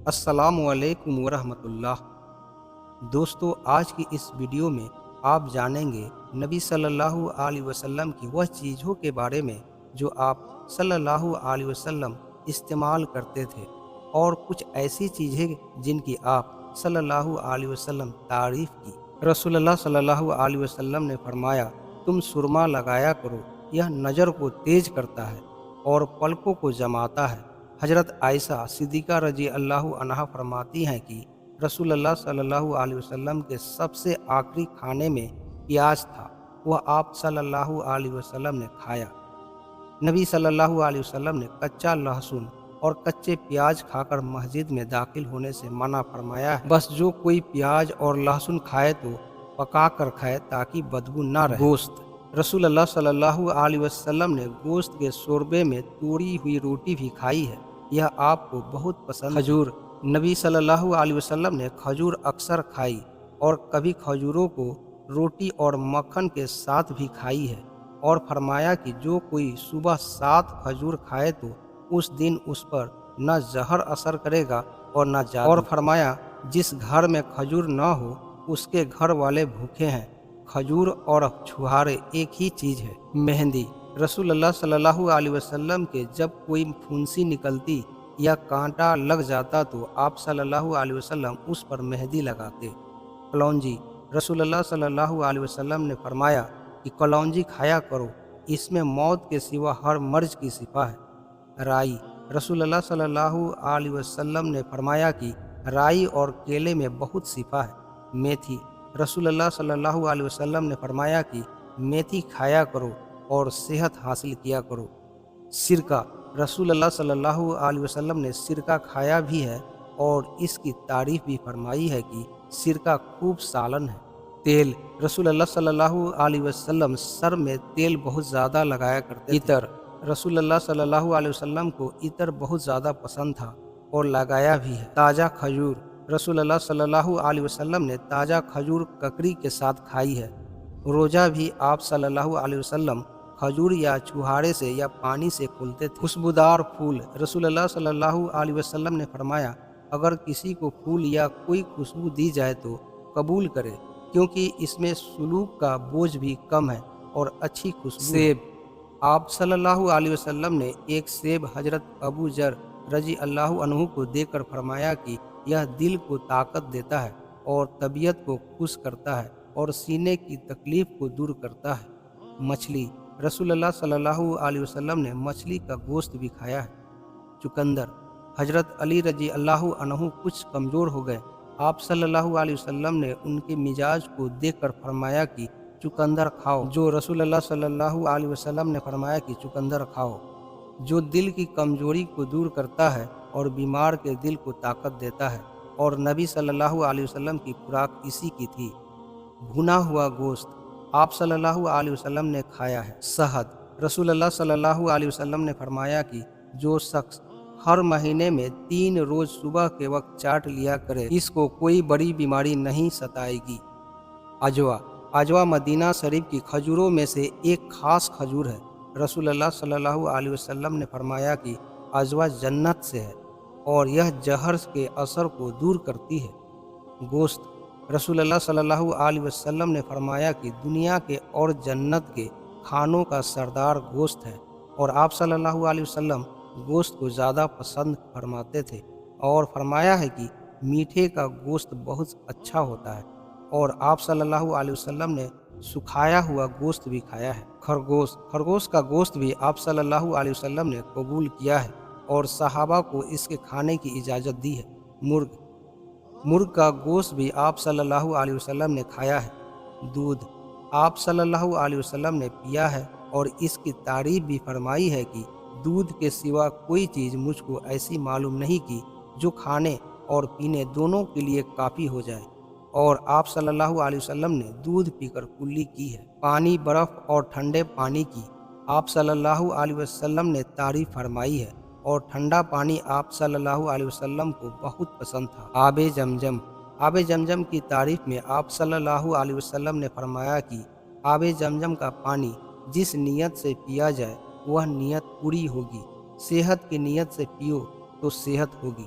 السلام علیکم ورحمۃ اللہ۔ دوستو، آج کی اس ویڈیو میں آپ جانیں گے نبی صلی اللہ علیہ وسلم کی وہ چیزوں کے بارے میں جو آپ صلی اللہ علیہ وسلم استعمال کرتے تھے، اور کچھ ایسی چیزیں جن کی آپ صلی اللہ علیہ وسلم تعریف کی۔ رسول اللہ صلی اللہ علیہ وسلم نے فرمایا، تم سرما لگایا کرو، یہ نظر کو تیز کرتا ہے اور پلکوں کو جماتا ہے۔ حضرت عائشہ صدیقہ رضی اللہ عنہا فرماتی ہیں کہ رسول اللہ صلی اللہ علیہ وسلم کے سب سے آخری کھانے میں پیاز تھا، وہ آپ صلی اللہ علیہ وسلم نے کھایا۔ نبی صلی اللہ علیہ وسلم نے کچا لہسن اور کچے پیاز کھا کر مسجد میں داخل ہونے سے منع فرمایا ہے۔ بس جو کوئی پیاز اور لہسن کھائے تو پکا کر کھائے تاکہ بدبو نہ رہے۔ گوشت، رسول اللہ صلی اللہ علیہ وسلم نے گوشت کے شوربے میں توڑی ہوئی روٹی بھی کھائی ہے، یہ آپ کو بہت پسند۔ کھجور، نبی صلی اللہ علیہ وسلم نے کھجور اکثر کھائی اور کبھی کھجوروں کو روٹی اور مکھن کے ساتھ بھی کھائی ہے، اور فرمایا کہ جو کوئی صبح 7 کھجور کھائے تو اس دن اس پر نہ زہر اثر کرے گا اور نہ جادو۔ اور فرمایا، جس گھر میں کھجور نہ ہو اس کے گھر والے بھوکے ہیں۔ کھجور اور چھہارے ایک ہی چیز ہے۔ مہندی، رسول اللہ صلی اللہ علیہ وسلم کے جب کوئی پھنسی نکلتی یا کانٹا لگ جاتا تو آپ صلی اللہ علیہ وسلم اس پر مہندی لگاتے۔ کلونجی، رسول اللہ صلی اللہ علیہ وسلم نے فرمایا کہ کلونجی کھایا کرو، اس میں موت کے سوا ہر مرض کی شفا ہے۔ رائی، رسول اللہ صلی اللہ علیہ وسلم نے فرمایا کہ رائی اور کیلے میں بہت شفا ہے۔ میتھی، رسول اللہ صلی اللہ علیہ وسلم نے فرمایا کہ میتھی کھایا کرو اور صحت حاصل کیا کرو۔ سرکہ، رسول اللہ صلی اللہ علیہ وسلم نے سرکہ کھایا بھی ہے اور اس کی تعریف بھی فرمائی ہے کہ سرکہ خوب سالن ہے۔ تیل، رسول اللہ صلی اللہ علیہ وسلم سر میں تیل بہت زیادہ لگایا کرتے تھے۔ عطر، رسول اللہ صلی اللہ علیہ وسلم کو عطر بہت زیادہ پسند تھا اور لگایا بھی ہے۔ تازہ کھجور، رسول اللہ صلی اللہ علیہ وسلم نے تازہ کھجور ککڑی کے ساتھ کھائی ہے۔ روزہ بھی آپ صلی اللہ علیہ وسلم کھجور یا چھہارے سے یا پانی سے کھولتے تھے۔ خوشبودار پھول، رسول اللہ صلی اللہ علیہ وسلم نے فرمایا، اگر کسی کو پھول یا کوئی خوشبو دی جائے تو قبول کرے، کیونکہ اس میں سلوک کا بوجھ بھی کم ہے اور اچھی خوشبو۔ سیب، آپ صلی اللہ علیہ وسلم نے ایک سیب حضرت ابو ذر رضی اللہ عنہ کو دے کر فرمایا کہ یہ دل کو طاقت دیتا ہے اور طبیعت کو خوش کرتا ہے اور سینے کی تکلیف کو دور کرتا ہے۔ مچھلی، رسول اللہ صلی اللہ علیہ وسلم نے مچھلی کا گوشت بھی کھایا ہے۔ چقندر، حضرت علی رضی اللہ عنہ کچھ کمزور ہو گئے، آپ صلی اللہ علیہ وسلم نے ان کے مزاج کو دیکھ کر فرمایا کہ چقندر کھاؤ۔ جو رسول اللہ صلی اللہ علیہ وسلم نے فرمایا کہ چقندر کھاؤ، جو دل کی کمزوری کو دور کرتا ہے اور بیمار کے دل کو طاقت دیتا ہے، اور نبی صلی اللہ علیہ وسلم کی خوراک اسی کی تھی۔ بھنا ہوا گوشت، آپ صلی اللہ علیہ وسلم نے کھایا ہے۔ شہد، رسول اللہ صلی اللہ علیہ وسلم نے فرمایا کہ جو شخص ہر مہینے میں 3 روز صبح کے وقت چاٹ لیا کرے اس کو کوئی بڑی بیماری نہیں ستائے گی۔ اجوا، اجوا مدینہ شریف کی کھجوروں میں سے ایک خاص کھجور ہے۔ رسول اللہ صلی اللہ علیہ وسلم نے فرمایا کہ اجوا جنت سے ہے اور یہ زہر کے اثر کو دور کرتی ہے۔ گوشت، رسول اللہ صلی اللہ علیہ وسلم نے فرمایا کہ دنیا کے اور جنت کے کھانوں کا سردار گوشت ہے، اور آپ صلی اللہ علیہ وسلم گوشت کو زیادہ پسند فرماتے تھے، اور فرمایا ہے کہ میٹھے کا گوشت بہت اچھا ہوتا ہے، اور آپ صلی اللہ علیہ وسلم نے سکھایا ہوا گوشت بھی کھایا ہے۔ خرگوش، خرگوش کا گوشت بھی آپ صلی اللہ علیہ وسلم نے قبول کیا ہے اور صحابہ کو اس کے کھانے کی اجازت دی ہے۔ مرغ، مرغ کا گوشت بھی آپ صلی اللہ علیہ وسلم نے کھایا ہے۔ دودھ، آپ صلی اللہ علیہ وسلم نے پیا ہے اور اس کی تعریف بھی فرمائی ہے کہ دودھ کے سوا کوئی چیز مجھ کو ایسی معلوم نہیں کی جو کھانے اور پینے دونوں کے لیے کافی ہو جائے، اور آپ صلی اللہ علیہ وسلم نے دودھ پی کر کلی کی ہے۔ پانی، برف اور ٹھنڈے پانی کی آپ صلی اللہ علیہ وسلم نے تعریف فرمائی ہے، اور ٹھنڈا پانی آپ صلی اللہ علیہ وسلم کو بہت پسند تھا۔ آب زمزم، آب زمزم کی تعریف میں آپ صلی اللہ علیہ وسلم نے فرمایا کہ آب زمزم کا پانی جس نیت سے پیا جائے وہ نیت پوری ہوگی، صحت کی نیت سے پیو تو صحت ہوگی۔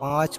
5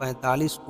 45